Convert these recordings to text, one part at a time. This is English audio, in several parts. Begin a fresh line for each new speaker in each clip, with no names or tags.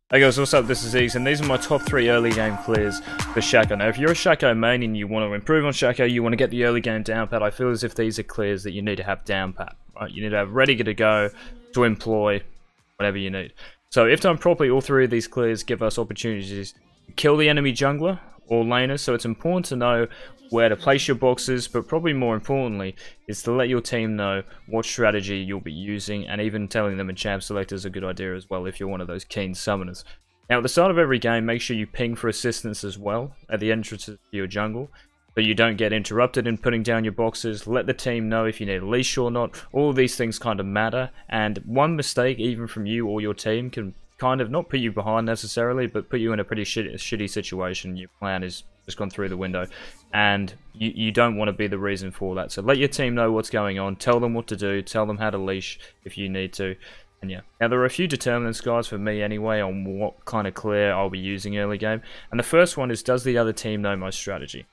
Hey guys, what's up? This is Ease, and these are my top 3 early game clears for Shaco. Now, if you're a Shaco main and you want to improve on Shaco, you want to get the early game down pat, I feel as if these are clears that you need to have down pat. Right? You need to have ready to go to employ whatever you need. So, if done properly, all 3 of these clears give us opportunities to kill the enemy jungler or laner. So, it's important to know where to place your boxes, but probably more importantly is to let your team know what strategy you'll be using, and even telling them a champ select is a good idea as well if you're one of those keen summoners. Now at the start of every game, make sure you ping for assistance as well at the entrance to your jungle, so you don't get interrupted in putting down your boxes. Let the team know if you need a leash or not. All of these things kind of matter, and one mistake even from you or your team can kind of not put you behind necessarily, but put you in a pretty shitty situation. Your plan is just gone through the window, and you don't want to be the reason for that. So let your team know what's going on, tell them what to do, tell them how to leash if you need to, and yeah. Now there are a few determinants, guys, for me anyway, on what kind of clear I'll be using early game, and the first one is, does the other team know my strategy?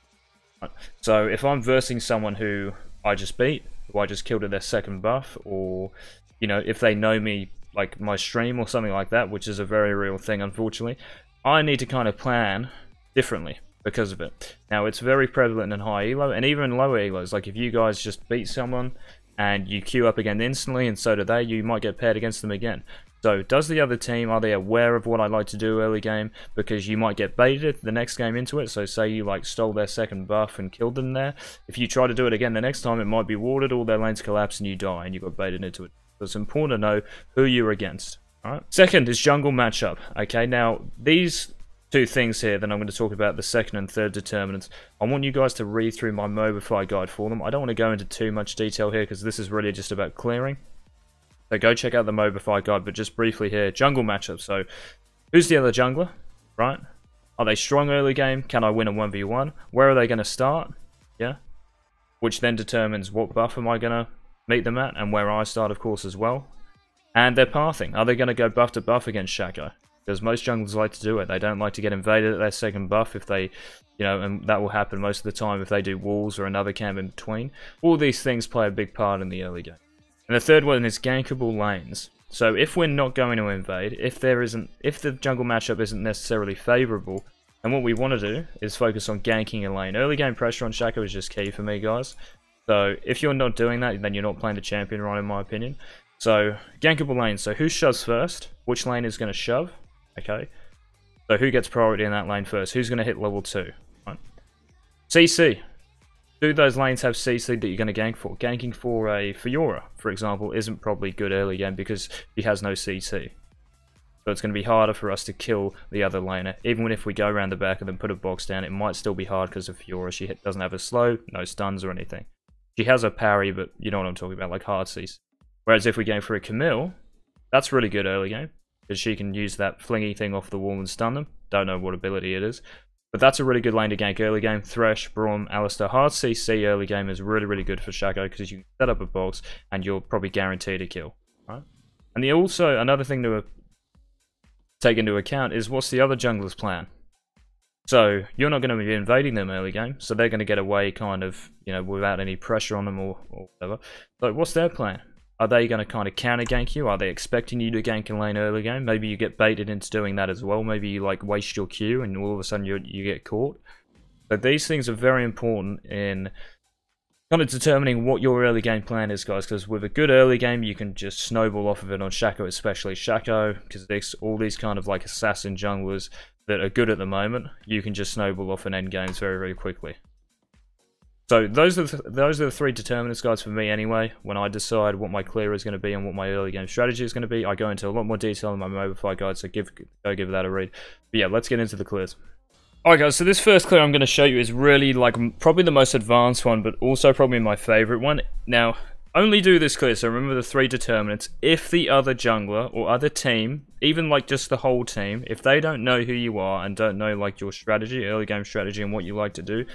So if I'm versing someone who I just beat, who I just killed at their second buff, or you know, if they know me, like my stream or something like that, which is a very real thing unfortunately, I need to kind of plan differently because of it. Now it's very prevalent in high elo and even lower elos. Like if you guys just beat someone and you queue up again instantly and so do they, you might get paired against them again. So does the other team, are they aware of what I like to do early game? Because you might get baited the next game into it. So say you like stole their second buff and killed them there. If you try to do it again the next time, it might be warded, all their lanes collapse and you die and you got baited into it. So it's important to know who you're against. Alright. Second is jungle matchup. Okay, now these 2 things here that I'm going to talk about, the second and third determinants, I want you guys to read through my Mobify guide for them. I don't want to go into too much detail here because this is really just about clearing. So go check out the Mobify guide, but just briefly here, jungle matchup. So who's the other jungler, right? Are they strong early game? Can I win a 1v1? Where are they going to start? Yeah. Which then determines what buff am I going to meet them at, and where I start of course as well. And their pathing. Are they going to go buff to buff against Shaco? Because most junglers like to do it. They don't like to get invaded at their second buff if they, you know, and that will happen most of the time if they do walls or another camp in between. All these things play a big part in the early game. And the third one is gankable lanes. So if we're not going to invade, if the jungle matchup isn't necessarily favourable, then what we want to do is focus on ganking a lane. Early game pressure on Shaco is just key for me, guys. So if you're not doing that, then you're not playing the champion right, in my opinion. So gankable lanes. So who shoves first? Which lane is going to shove? Okay, so who gets priority in that lane first? Who's going to hit level 2? Right. CC. Do those lanes have CC that you're going to gank for? Ganking for a Fiora, for example, isn't probably good early game because he has no CC. So it's going to be harder for us to kill the other laner. Even if we go around the back and then put a box down, it might still be hard because of Fiora. She doesn't have a slow, no stuns or anything. She has a parry, but you know what I'm talking about, like hard CC. Whereas if we go for a Camille, that's really good early game, because she can use that flingy thing off the wall and stun them. Don't know what ability it is. But that's a really good lane to gank early game. Thresh, Braum, Alistar. Hard CC early game is really, really good for Shaco because you can set up a box and you're probably guaranteed a kill. Right? And also, another thing to take into account is what's the other jungler's plan. So, you're not going to be invading them early game, so they're going to get away kind of, you know, without any pressure on them or whatever. So, what's their plan? Are they going to kind of counter gank you? Are they expecting you to gank a lane early game? Maybe you get baited into doing that as well. Maybe you like waste your Q and all of a sudden you get caught. But these things are very important in kind of determining what your early game plan is, guys. Because with a good early game, you can just snowball off of it on Shaco, especially Shaco. Because all these kind of like assassin junglers that are good at the moment, you can just snowball off in end games very, very quickly. So those are the 3 determinants, guys, for me anyway. When I decide what my clear is going to be and what my early game strategy is going to be, I go into a lot more detail in my Mobify guide, so go give that a read. But yeah, let's get into the clears. Alright guys, so this first clear I'm going to show you is really like probably the most advanced one, but also probably my favourite one. Now, only do this clear, so remember the 3 determinants. If the other jungler or other team, even like just the whole team, if they don't know who you are and don't know like your strategy, early game strategy and what you like to do,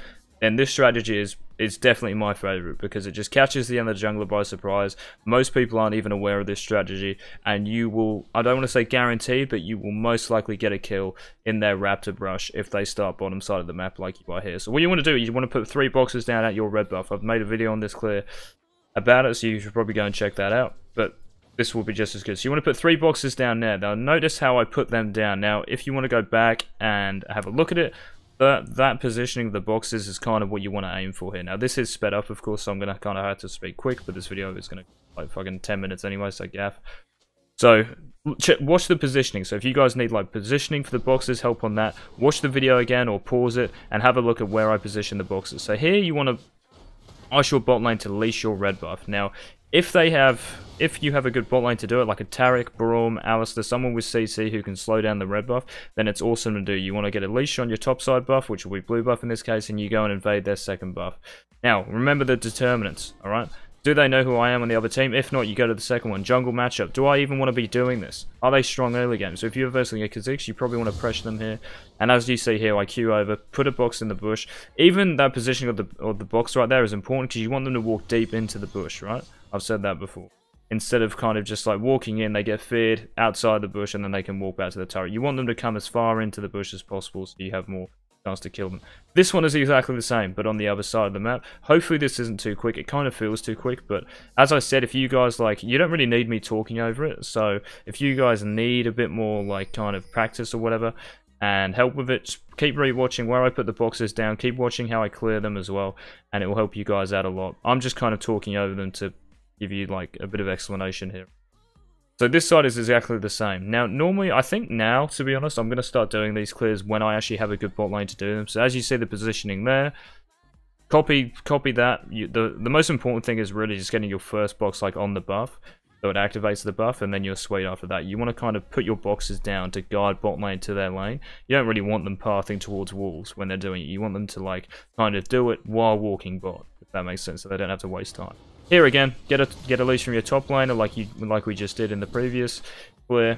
then this strategy is definitely my favorite because it just catches the other jungler by surprise. Most people aren't even aware of this strategy, and you will, I don't want to say guaranteed, but you will most likely get a kill in their Raptor brush if they start bottom side of the map like you are here. So what you want to do, you want to put 3 boxes down at your red buff. I've made a video on this clear about it, so you should probably go and check that out. But this will be just as good. So you want to put 3 boxes down there. Now notice how I put them down. Now if you want to go back and have a look at it, that positioning of the boxes is kind of what you want to aim for here. Now this is sped up, of course, so I'm going to kind of have to speak quick, but this video is going to like fucking 10 minutes anyway, so gaff. So watch the positioning. So if you guys need like positioning for the boxes, help on that, watch the video again or pause it and have a look at where I position the boxes. So here you want to ask your bot lane to leash your red buff. Now if you have a good bot lane to do it, like a Taric, Braum, Alistair, someone with CC who can slow down the red buff, then it's awesome to do. You want to get a leash on your top side buff, which will be blue buff in this case, and you go and invade their second buff. Now remember the determinants, alright? Do they know who I am on the other team? If not, you go to the second one. Jungle matchup. Do I even want to be doing this? Are they strong early game? So if you're versing a Kha'Zix, you probably want to pressure them here. And as you see here, I queue over, put a box in the bush. Even that positioning of the box right there is important because you want them to walk deep into the bush, right? I've said that before. Instead of kind of just like walking in, they get feared outside the bush and then they can walk back to the turret. You want them to come as far into the bush as possible so you have more chance to kill them. This one is exactly the same, but on the other side of the map. Hopefully this isn't too quick. It kind of feels too quick, but as I said, if you guys like, you don't really need me talking over it, so if you guys need a bit more like kind of practice or whatever and help with it, just keep rewatching where I put the boxes down, keep watching how I clear them as well, and it will help you guys out a lot. I'm just kind of talking over them to give you like a bit of explanation here. So this side is exactly the same. Now, normally, I think now, to be honest, I'm going to start doing these clears when I actually have a good bot lane to do them. So as you see the positioning there, copy that. The most important thing is really just getting your first box like on the buff, so it activates the buff, and then you're sweet after that. You want to kind of put your boxes down to guide bot lane to their lane. You don't really want them pathing towards walls when they're doing it. You want them to like kind of do it while walking bot, if that makes sense, so they don't have to waste time. Here again, get a leash from your top laner like we just did in the previous clear,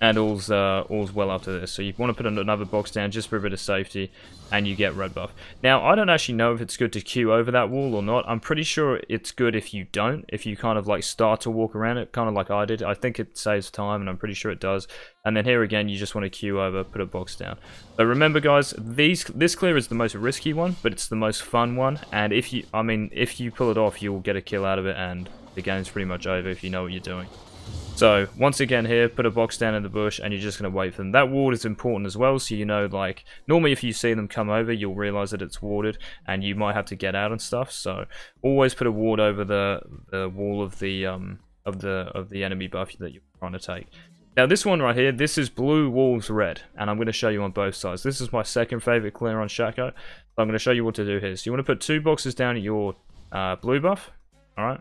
and all's well after this. So you want to put another box down just for a bit of safety, and you get red buff. Now I don't actually know if it's good to queue over that wall or not. I'm pretty sure it's good if you don't. If you kind of like start to walk around it, kind of like I did. I think it saves time, and I'm pretty sure it does. And then here again, you just want to queue over, put a box down. But remember, guys, this clear is the most risky one, but it's the most fun one. And if you pull it off, you'll get a kill out of it, and the game's pretty much over if you know what you're doing. So once again here, put a box down in the bush and you're just going to wait for them. That ward is important as well, so you know, like, normally if you see them come over, you'll realize that it's warded and you might have to get out and stuff. So always put a ward over the wall of the enemy buff that you're trying to take. Now this one right here, this is blue walls red, and I'm going to show you on both sides. This is my second favorite clear on Shaco, so I'm going to show you what to do here. So you want to put 2 boxes down at your blue buff, alright?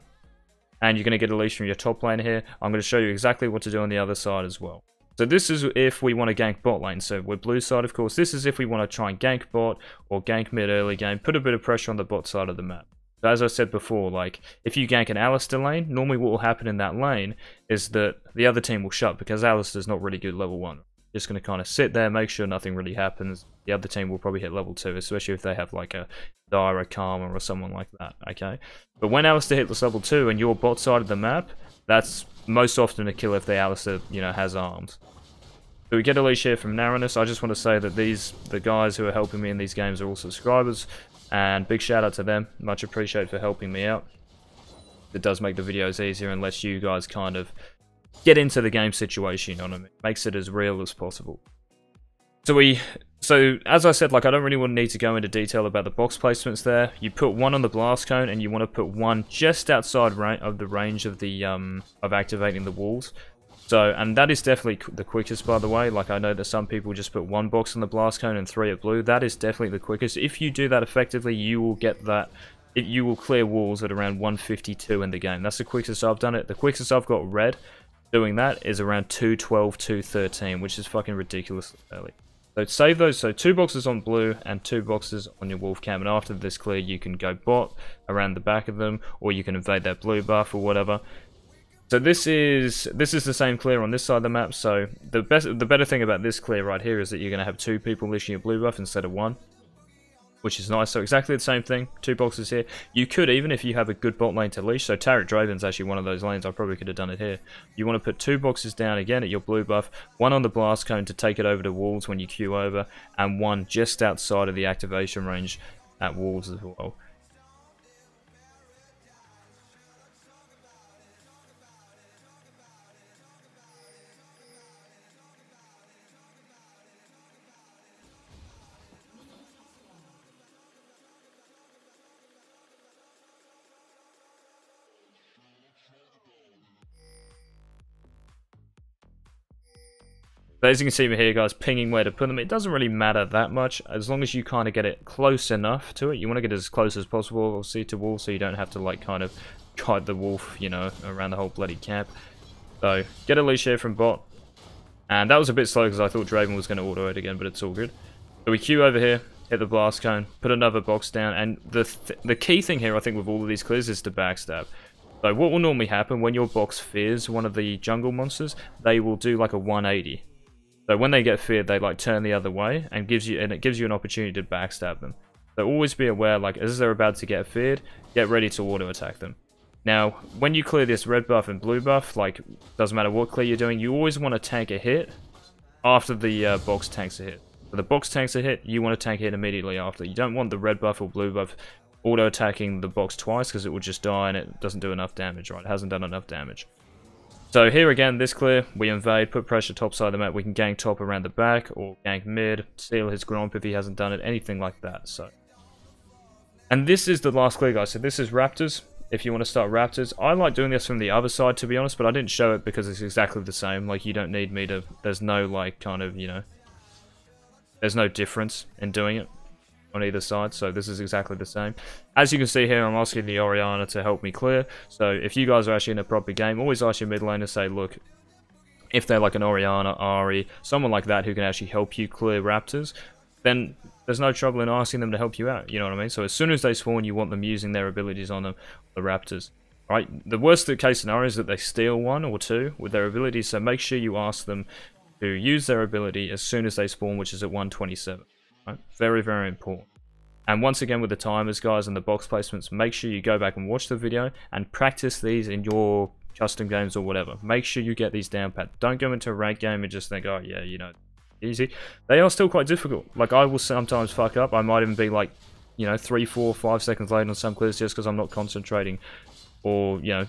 And you're going to get a leash from your top lane here. I'm going to show you exactly what to do on the other side as well. So this is if we want to gank bot lane. So we're blue side, of course. This is if we want to try and gank bot or gank mid early game. Put a bit of pressure on the bot side of the map. So as I said before, like, if you gank an Alistair lane, normally what will happen in that lane is that the other team will shut because Alistair's not really good level 1. Just going to kind of sit there, make sure nothing really happens. The other team will probably hit level 2, especially if they have like a Dire, a Karma, or someone like that, okay? But when Alistair hits level 2 and you're bot side of the map, that's most often a kill if the Alistair, you know, has arms. So we get a leash here from Narrowness. I just want to say that the guys who are helping me in these games are all subscribers, and big shout out to them. Much appreciated for helping me out. It does make the videos easier and lets you guys kind of get into the game situation, you know what I mean? Makes it as real as possible. So as I said, like, I don't really want to need to go into detail about the box placements there. You put one on the blast cone, and you want to put one just outside of the range of the of activating the walls. So, and that is definitely the quickest, by the way. Like, I know that some people just put 1 box on the blast cone and 3 at blue. That is definitely the quickest. If you do that effectively, you will get that. You will clear walls at around 152 in the game. That's the quickest I've done it. The quickest I've got red doing that is around 212, 213, which is fucking ridiculously early. So save those. So 2 boxes on blue and 2 boxes on your wolf cam. And after this clear, you can go bot around the back of them, or you can invade that blue buff or whatever. So this is the same clear on this side of the map. So the better thing about this clear right here is that you're going to have 2 people leashing your blue buff instead of 1, which is nice. So exactly the same thing, 2 boxes here. You could, even if you have a good bot lane to leash, so Taric Draven's actually one of those lanes, I probably could have done it here. You want to put 2 boxes down again at your blue buff, 1 on the blast cone to take it over to walls when you queue over, and 1 just outside of the activation range at walls as well. But as you can see over here, guys, pinging where to put them, it doesn't really matter that much, as long as you kind of get it close enough to it. You want to get as close as possible, obviously, to wall, so you don't have to, like, kind of guide the wolf, you know, around the whole bloody camp. So, get a leash here from bot. And that was a bit slow because I thought Draven was going to auto it again, but it's all good. So we queue over here, hit the blast cone, put another box down, and the key thing here, I think, with all of these clears is to backstab. So what will normally happen when your box fears one of the jungle monsters, they will do like a 180. So when they get feared, they like turn the other way and it gives you an opportunity to backstab them. So always be aware, like as they're about to get feared, get ready to auto attack them. Now, when you clear this red buff and blue buff, like doesn't matter what clear you're doing, you always want to tank a hit after the box tanks a hit. So the box tanks a hit, you want to tank a hit immediately after. You don't want the red buff or blue buff auto attacking the box twice because it will just die and it doesn't do enough damage, right? It hasn't done enough damage. So here again, this clear, we invade, put pressure top side of the map, we can gank top around the back, or gank mid, steal his gromp if he hasn't done it, anything like that, so. And this is the last clear, guys, so this is Raptors, if you want to start Raptors. I like doing this from the other side, to be honest, but I didn't show it because it's exactly the same, like, you don't need me to, there's no, like, kind of, you know, there's no difference in doing it on either side, so this is exactly the same. As you can see here, I'm asking the Orianna to help me clear, so if you guys are actually in a proper game, always ask your mid lane to say, look, if they're like an Orianna, Ari, someone like that who can actually help you clear Raptors, then there's no trouble in asking them to help you out, you know what I mean? So as soon as they spawn, you want them using their abilities on them, the Raptors. Right? The worst case scenario is that they steal one or two with their abilities, so make sure you ask them to use their ability as soon as they spawn, which is at 127. Right? Very, very important. And once again with the timers, guys, and the box placements, make sure you go back and watch the video and practice these in your custom games or whatever. Make sure you get these down pat. Don't go into a ranked game and just think, oh yeah, you know, easy. They are still quite difficult. Like, I will sometimes fuck up. I might even be like, you know, 3, 4, 5 seconds late on some clears just because I'm not concentrating or, you know,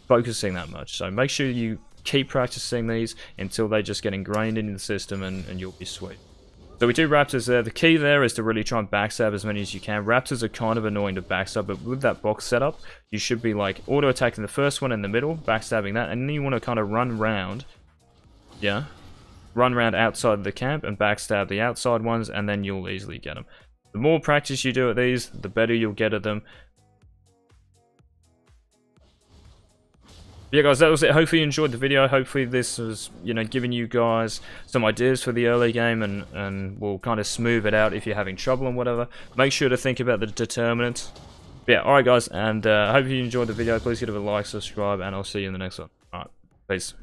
focusing that much. So make sure you keep practicing these until they just get ingrained into the system and you'll be sweet. So we do Raptors there. The key there is to really try and backstab as many as you can. Raptors are kind of annoying to backstab, but with that box setup, you should be like auto-attacking the first one in the middle, backstabbing that, and then you want to kind of run round, yeah, run round outside the camp and backstab the outside ones, and then you'll easily get them. The more practice you do at these, the better you'll get at them. Yeah, guys, that was it. Hopefully you enjoyed the video. Hopefully this was, you know, giving you guys some ideas for the early game and will kind of smooth it out if you're having trouble and whatever. Make sure to think about the determinants. Yeah, alright guys, and I hope you enjoyed the video. Please give it a like, subscribe, and I'll see you in the next one. Alright, peace.